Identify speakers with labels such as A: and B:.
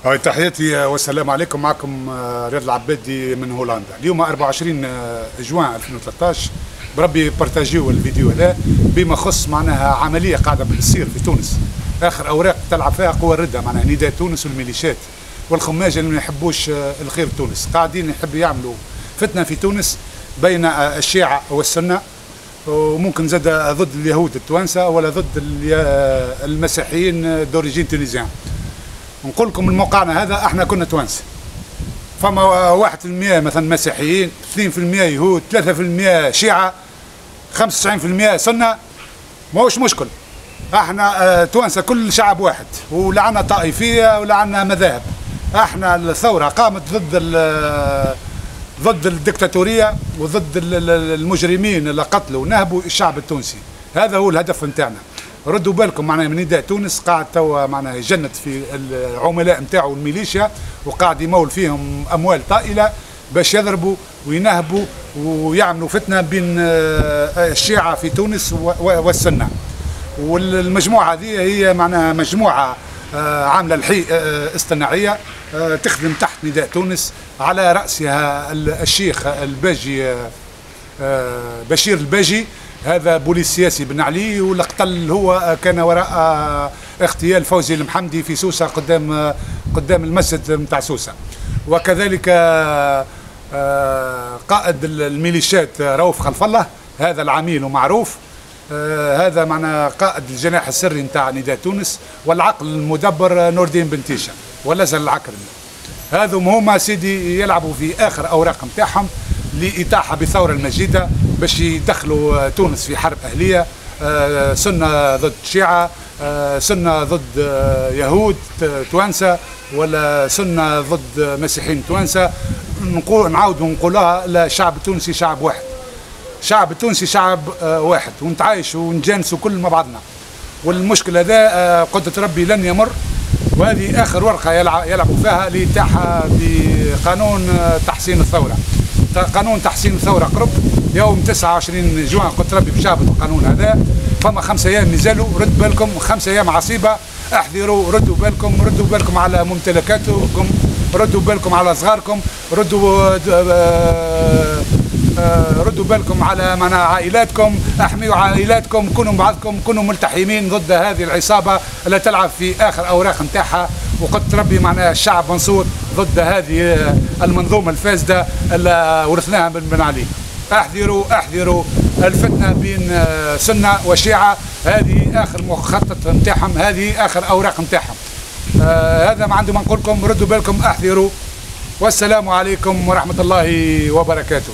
A: هاي تحياتي والسلام عليكم. معكم رياض العبادي من هولندا. اليوم 24 جوان 2013. بربي بارتاجيو الفيديو هذا بما يخص معناها عمليه قاعده بتصير في تونس. اخر اوراق تلعب فيها قوى الرده، معناها نداء تونس والميليشيات والخماجه اللي ما يحبوش الخير في تونس، قاعدين يحبوا يعملوا فتنه في تونس بين الشيعه والسنه، وممكن زاد ضد اليهود التوانسه ولا ضد المسيحيين دوريجين تونيزيان. نقول لكم من موقعنا هذا احنا كنا توانسه، فما 1% مثلا مسيحيين، 2% يهود، 3% شيعه، 95% سنه، ماهوش مشكل. احنا توانسه كل شعب واحد، ولا عنا طائفيه ولا عنا مذاهب. احنا الثوره قامت ضد الدكتاتوريه وضد المجرمين اللي قتلوا ونهبوا الشعب التونسي. هذا هو الهدف نتاعنا. ردوا بالكم معناها من نداء تونس قاعد توا معناها يجند في العملاء نتاعو الميليشيا، وقاعد يمول فيهم اموال طائله باش يضربوا وينهبوا ويعملوا فتنه بين الشيعه في تونس والسنه. والمجموعه هذه هي معناها مجموعه عامله الحي اصطناعيه تخدم تحت نداء تونس، على راسها الشيخ الباجي بشير الباجي. هذا بوليس سياسي بن علي، والقتل هو كان وراء اغتيال فوزي المحمدي في سوسه قدام المسجد نتاع سوسه. وكذلك قائد الميليشيات رؤوف خلف الله، هذا العميل ومعروف. هذا معنا قائد الجناح السري نتاع نداء تونس، والعقل المدبر نور الدين بن تيشان ولازل العكرمي. هذم هما سيدي يلعبوا في اخر اوراق نتاعهم لإطاحة بالثورة المجيدة باش يدخلوا تونس في حرب أهلية، سنة ضد شيعة، سنة ضد يهود توانسة، ولا سنة ضد مسيحيين توانسة. نعاودوا نقولها، الشعب التونسي شعب واحد، الشعب التونسي شعب واحد، ونتعايشوا ونجانسوا كل مع بعضنا. والمشكل هذا قدرة ربي لن يمر، وهذه آخر ورقة يلعبوا فيها لإتاحة بقانون تحسين الثورة. قانون تحسين الثورة قرب، يوم 29 جوان قلت ربي باش يهبط القانون هذا. فما 5 أيام نزلوا، رد بالكم 5 أيام عصيبة. احذروا، ردوا بالكم على ممتلكاتكم، ردوا بالكم على صغاركم، ردوا بالكم على عائلاتكم، احميوا عائلاتكم، كونوا بعضكم، كونوا ملتحمين ضد هذه العصابة اللي تلعب في آخر أوراق نتاعها. وقلت ربي معناها الشعب منصور ضد هذه المنظومة الفاسدة اللي ورثناها من بن علي. احذروا الفتنة بين سنة وشيعة، هذه آخر مخطط نتاعهم، هذه آخر أوراق نتاعهم. هذا ما عندي ما نقول لكم، ردوا بالكم، احذروا. والسلام عليكم ورحمة الله وبركاته.